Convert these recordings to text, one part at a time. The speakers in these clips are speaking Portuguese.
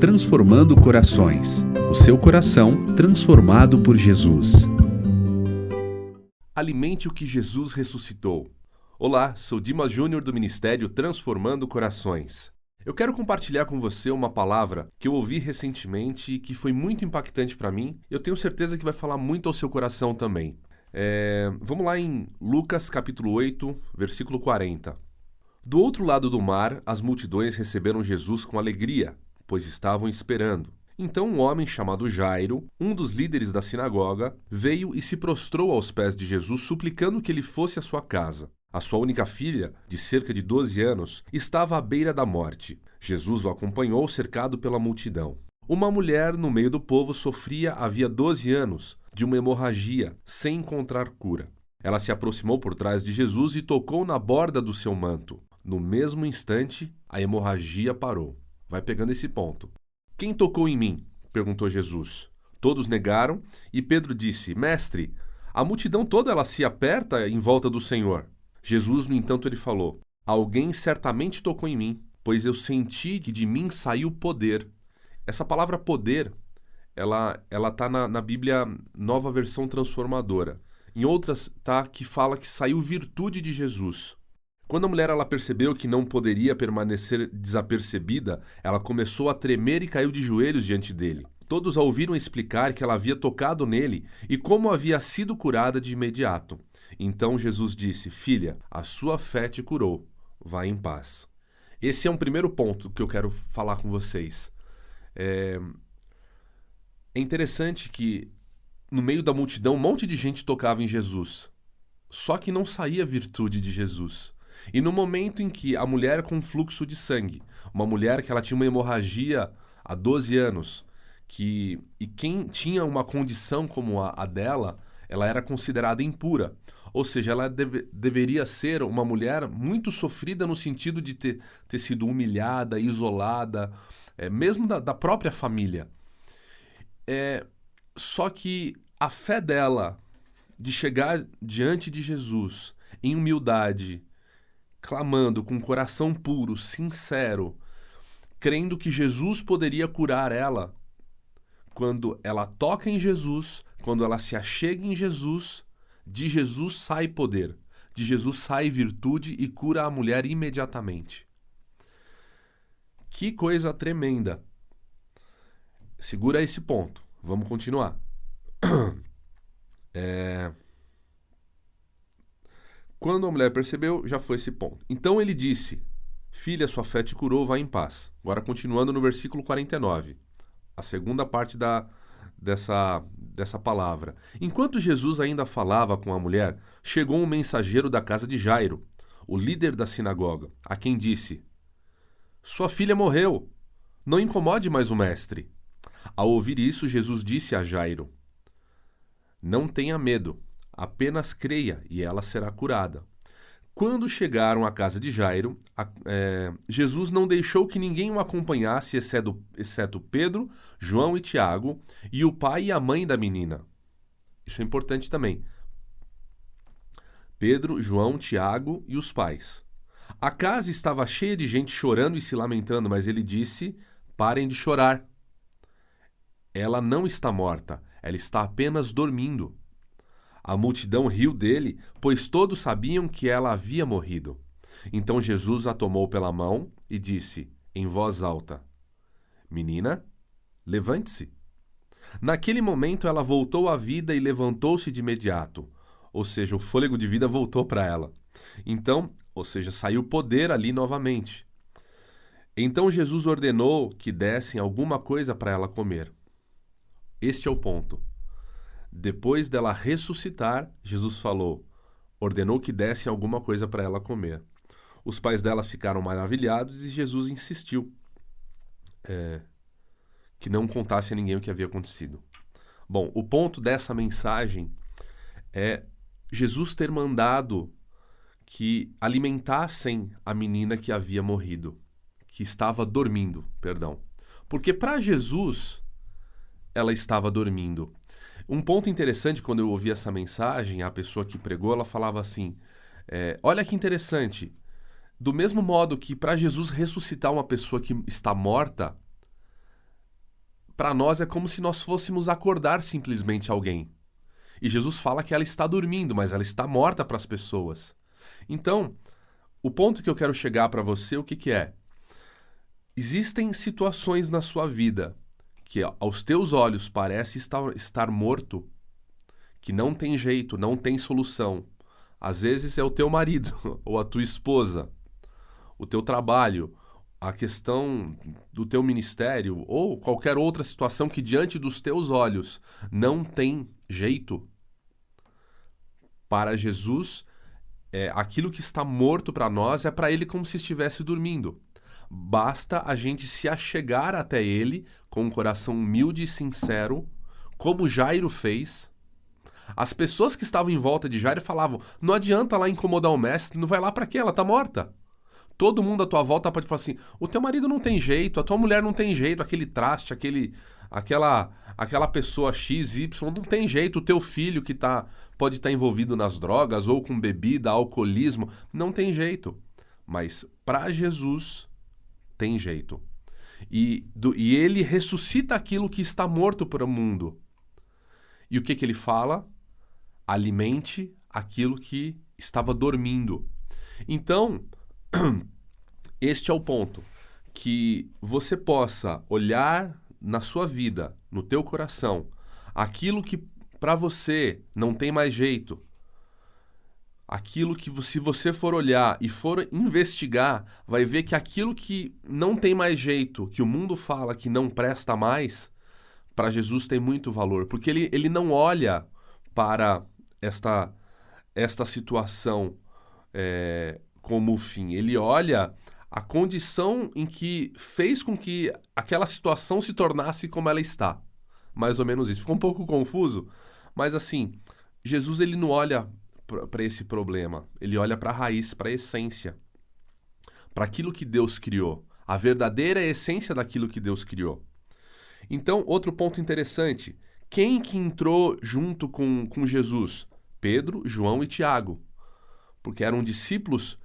Transformando Corações. O seu coração transformado por Jesus. Alimente o que Jesus ressuscitou. Olá, sou Dimas Júnior do Ministério Transformando Corações. Eu quero compartilhar com você uma palavra que eu ouvi recentemente e que foi muito impactante para mim. Eu tenho certeza que vai falar muito ao seu coração também. Vamos lá em Lucas capítulo 8, versículo 40. Do outro lado do mar, as multidões receberam Jesus com alegria, pois estavam esperando. Então um homem chamado Jairo, um dos líderes da sinagoga, veio e se prostrou aos pés de Jesus, suplicando que ele fosse à sua casa. A sua única filha, de cerca de 12 anos, estava à beira da morte. Jesus o acompanhou, cercado pela multidão. Uma mulher no meio do povo sofria havia 12 anos de uma hemorragia, sem encontrar cura. Ela se aproximou por trás de Jesus e tocou na borda do seu manto. No mesmo instante, a hemorragia parou. Vai pegando esse ponto. Quem tocou em mim? Perguntou Jesus. Todos negaram e Pedro disse: Mestre, a multidão toda ela se aperta em volta do Senhor. Jesus, no entanto, ele falou: Alguém certamente tocou em mim, pois eu senti que de mim saiu poder. Essa palavra poder, ela está na Bíblia Nova Versão Transformadora. Em outras, tá que fala que saiu virtude de Jesus. Quando a mulher ela percebeu que não poderia permanecer desapercebida, ela começou a tremer e caiu de joelhos diante dele. Todos a ouviram explicar que ela havia tocado nele e como havia sido curada de imediato. Então Jesus disse: Filha, a sua fé te curou. Vá em paz. Esse é um primeiro ponto que eu quero falar com vocês. É interessante que no meio da multidão um monte de gente tocava em Jesus. Só que não saía virtude de Jesus. E no momento em que a mulher com fluxo de sangue, uma mulher que ela tinha uma hemorragia há 12 anos, e quem tinha uma condição como a dela, ela era considerada impura. Ou seja, ela deveria ser uma mulher muito sofrida no sentido de ter sido humilhada, isolada, mesmo da própria família. Só que a fé dela de chegar diante de Jesus em humildade, clamando com um coração puro, sincero, crendo que Jesus poderia curar ela, quando ela toca em Jesus, quando ela se achega em Jesus, de Jesus sai poder, de Jesus sai virtude e cura a mulher imediatamente. Que coisa tremenda! Segura esse ponto, vamos continuar. Quando a mulher percebeu, já foi esse ponto. Então ele disse: Filha, sua fé te curou, vá em paz. Agora continuando no versículo 49, a segunda parte dessa palavra. Enquanto Jesus ainda falava com a mulher, chegou um mensageiro da casa de Jairo, o líder da sinagoga, a quem disse: Sua filha morreu, não incomode mais o mestre. Ao ouvir isso, Jesus disse a Jairo: Não tenha medo, apenas creia e ela será curada. Quando chegaram à casa de Jairo, Jesus não deixou que ninguém o acompanhasse, exceto Pedro, João e Tiago, e o pai e a mãe da menina. Isso é importante também. Pedro, João, Tiago e os pais. A casa estava cheia de gente chorando e se lamentando, mas ele disse: Parem de chorar. Ela não está morta, ela está apenas dormindo. A multidão riu dele, pois todos sabiam que ela havia morrido. Então Jesus a tomou pela mão e disse, em voz alta: Menina, levante-se. Naquele momento ela voltou à vida e levantou-se de imediato. Ou seja, o fôlego de vida voltou para ela. Então, ou seja, saiu poder ali novamente. Então Jesus ordenou que dessem alguma coisa para ela comer. Este é o ponto. Depois dela ressuscitar, Jesus ordenou que dessem alguma coisa para ela comer. Os pais dela ficaram maravilhados e Jesus insistiu que não contasse a ninguém o que havia acontecido. Bom, o ponto dessa mensagem é Jesus ter mandado que alimentassem a menina que havia morrido, que estava dormindo, perdão. Porque para Jesus, ela estava dormindo. Um ponto interessante, quando eu ouvi essa mensagem, a pessoa que pregou, ela falava assim, olha que interessante, do mesmo modo que para Jesus ressuscitar uma pessoa que está morta, para nós é como se nós fôssemos acordar simplesmente alguém. E Jesus fala que ela está dormindo, mas ela está morta para as pessoas. Então, o ponto que eu quero chegar para você, o que que é? Existem situações na sua vida que aos teus olhos parece estar morto, que não tem jeito, não tem solução. Às vezes é o teu marido ou a tua esposa, o teu trabalho, a questão do teu ministério ou qualquer outra situação que diante dos teus olhos não tem jeito. Para Jesus, aquilo que está morto para nós é para ele como se estivesse dormindo. Basta a gente se achegar até ele com um coração humilde e sincero, como Jairo fez. As pessoas que estavam em volta de Jairo falavam: não adianta lá incomodar o mestre, não vai lá para quê? Ela está morta. Todo mundo à tua volta pode falar assim: o teu marido não tem jeito, a tua mulher não tem jeito, aquele traste, aquela pessoa X, Y, não tem jeito, o teu filho que pode estar envolvido nas drogas ou com bebida, alcoolismo, não tem jeito. Mas para Jesus tem jeito. E ele ressuscita aquilo que está morto para o mundo. E o que ele fala? Alimente aquilo que estava dormindo. Então, este é o ponto, que você possa olhar na sua vida, no teu coração, aquilo que para você não tem mais jeito, aquilo que se você for olhar e for investigar, vai ver que aquilo que não tem mais jeito, que o mundo fala que não presta mais, para Jesus tem muito valor, porque ele não olha para esta situação como o fim. Ele olha a condição em que fez com que aquela situação se tornasse como ela está. Mais ou menos isso. Ficou um pouco confuso, mas assim, Jesus ele não olha para esse problema. Ele olha para a raiz, para a essência, para aquilo que Deus criou, a verdadeira essência daquilo que Deus criou. Então, outro ponto interessante, quem que entrou junto com Jesus? Pedro, João e Tiago, porque eram discípulos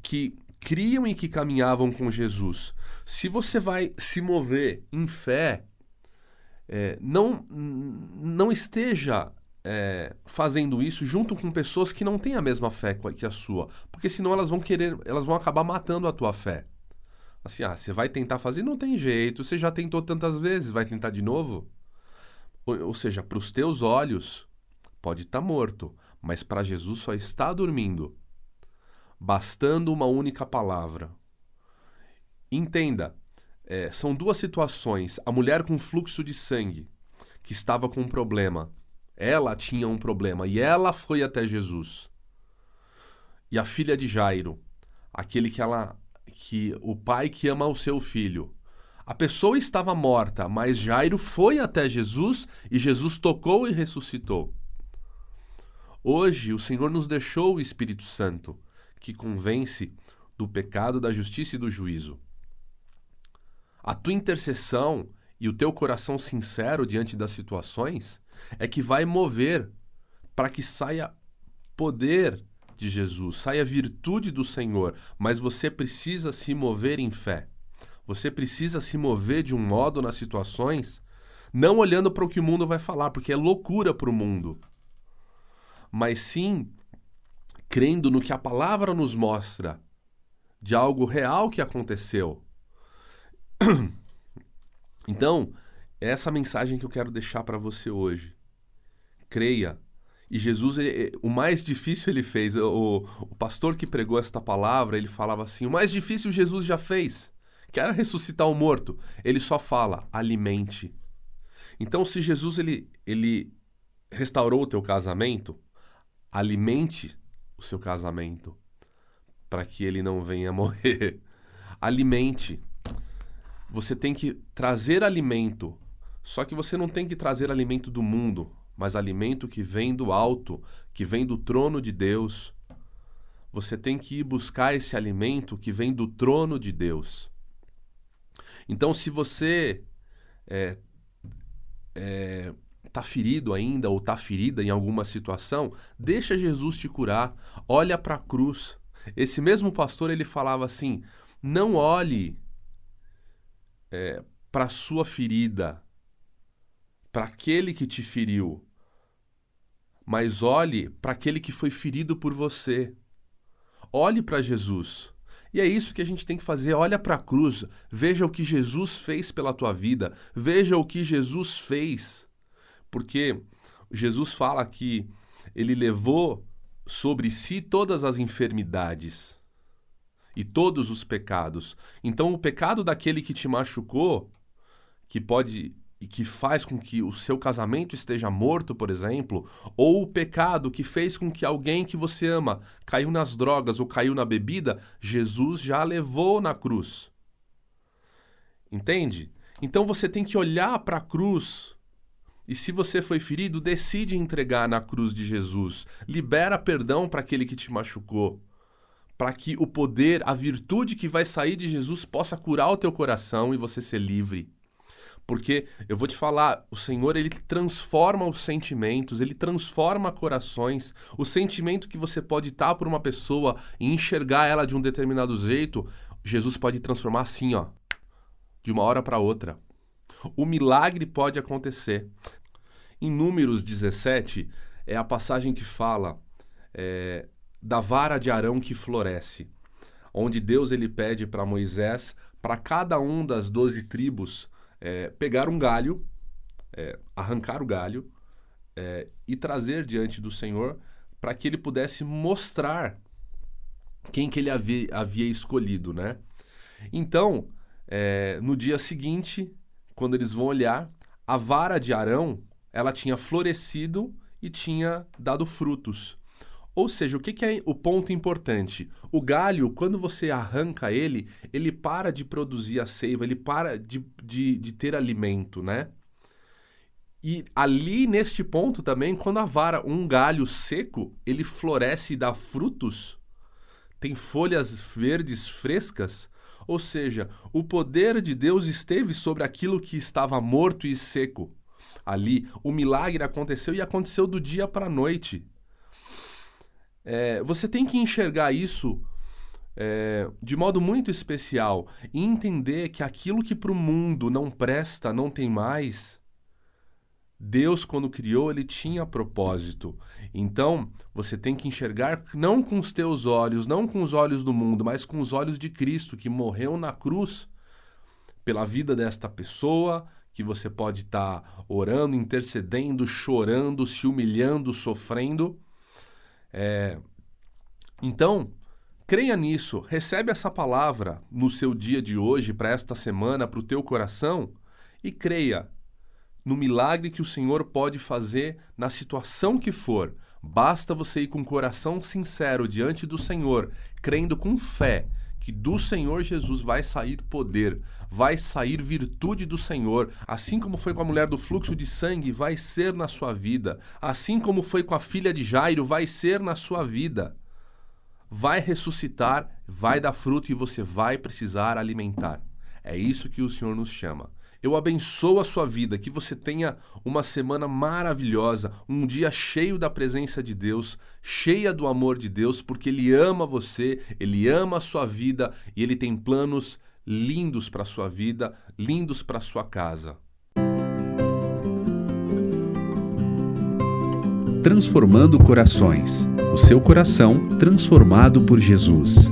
que criam e que caminhavam com Jesus. Se você vai se mover em fé, não esteja fazendo isso junto com pessoas que não têm a mesma fé que a sua, porque senão elas vão acabar matando a tua fé. Assim, você vai tentar fazer, não tem jeito, você já tentou tantas vezes, vai tentar de novo? Ou seja, para os teus olhos pode estar morto, mas para Jesus só está dormindo, bastando uma única palavra. Entenda, são duas situações. A mulher com fluxo de sangue, que estava com um problema, ela tinha um problema e ela foi até Jesus. E a filha de Jairo, aquele que o pai que ama o seu filho. A pessoa estava morta, mas Jairo foi até Jesus e Jesus tocou e ressuscitou. Hoje, o Senhor nos deixou o Espírito Santo, que convence do pecado, da justiça e do juízo. A tua intercessão e o teu coração sincero diante das situações é que vai mover para que saia poder de Jesus, saia virtude do Senhor, mas você precisa se mover em fé. Você precisa se mover de um modo nas situações, não olhando para o que o mundo vai falar, porque é loucura para o mundo, mas sim crendo no que a palavra nos mostra, de algo real que aconteceu. Então, é essa mensagem que eu quero deixar para você hoje. Creia. E Jesus, o mais difícil ele fez. O pastor que pregou esta palavra, ele falava assim, o mais difícil Jesus já fez, que era ressuscitar o morto. Ele só fala, alimente. Então, se Jesus ele restaurou o teu casamento, alimente o seu casamento, para que ele não venha morrer. Alimente. Você tem que trazer alimento, só que você não tem que trazer alimento do mundo, mas alimento que vem do alto, que vem do trono de Deus. Você tem que ir buscar esse alimento que vem do trono de Deus. Então, se você está ferido ainda ou está ferida em alguma situação, deixa Jesus te curar, olha para a cruz. Esse mesmo pastor ele falava assim, não olhe para a sua ferida, para aquele que te feriu, mas olhe para aquele que foi ferido por você. Olhe para Jesus. E é isso que a gente tem que fazer. Olha para a cruz, veja o que Jesus fez pela tua vida, veja o que Jesus fez. Porque Jesus fala que ele levou sobre si todas as enfermidades e todos os pecados. Então o pecado daquele que te machucou, que pode e que faz com que o seu casamento esteja morto, por exemplo, ou o pecado que fez com que alguém que você ama caiu nas drogas ou caiu na bebida, Jesus já levou na cruz. Entende? Então você tem que olhar para a cruz e, se você foi ferido, decide entregar na cruz de Jesus. Libera perdão para aquele que te machucou, para que o poder, a virtude que vai sair de Jesus possa curar o teu coração e você ser livre. Porque, eu vou te falar, o Senhor, ele transforma os sentimentos, ele transforma corações. O sentimento que você pode estar por uma pessoa e enxergar ela de um determinado jeito, Jesus pode transformar assim, ó, de uma hora para outra. O milagre pode acontecer. Em Números 17, é a passagem que fala da vara de Arão que floresce, onde Deus ele pede para Moisés, para cada um das 12 tribos, pegar um galho, arrancar o galho e trazer diante do Senhor para que ele pudesse mostrar quem que ele havia escolhido, né? Então, no dia seguinte, quando eles vão olhar, a vara de Arão, ela tinha florescido e tinha dado frutos. Ou seja, o que é o ponto importante? O galho, quando você arranca ele para de produzir a seiva, ele para de ter alimento, né? E ali, neste ponto também, quando um galho seco, ele floresce e dá frutos, tem folhas verdes frescas, ou seja, o poder de Deus esteve sobre aquilo que estava morto e seco. Ali, o milagre aconteceu e aconteceu do dia para a noite. Você tem que enxergar isso de modo muito especial e entender que aquilo que para o mundo não presta, não tem mais, Deus, quando criou, ele tinha propósito. Então, você tem que enxergar não com os teus olhos, não com os olhos do mundo, mas com os olhos de Cristo, que morreu na cruz pela vida desta pessoa, que você pode estar orando, intercedendo, chorando, se humilhando, sofrendo. Então, creia nisso, recebe essa palavra no seu dia de hoje, para esta semana, para o teu coração, e creia no milagre que o Senhor pode fazer na situação que for. Basta você ir com o coração sincero diante do Senhor, crendo com fé que do Senhor Jesus vai sair poder, vai sair virtude do Senhor, assim como foi com a mulher do fluxo de sangue, vai ser na sua vida, assim como foi com a filha de Jairo, vai ser na sua vida. Vai ressuscitar, vai dar fruto e você vai precisar alimentar. É isso que o Senhor nos chama. Eu abençoo a sua vida, que você tenha uma semana maravilhosa, um dia cheio da presença de Deus, cheia do amor de Deus, porque Ele ama você, Ele ama a sua vida e Ele tem planos lindos para a sua vida, lindos para a sua casa. Transformando corações. O seu coração transformado por Jesus.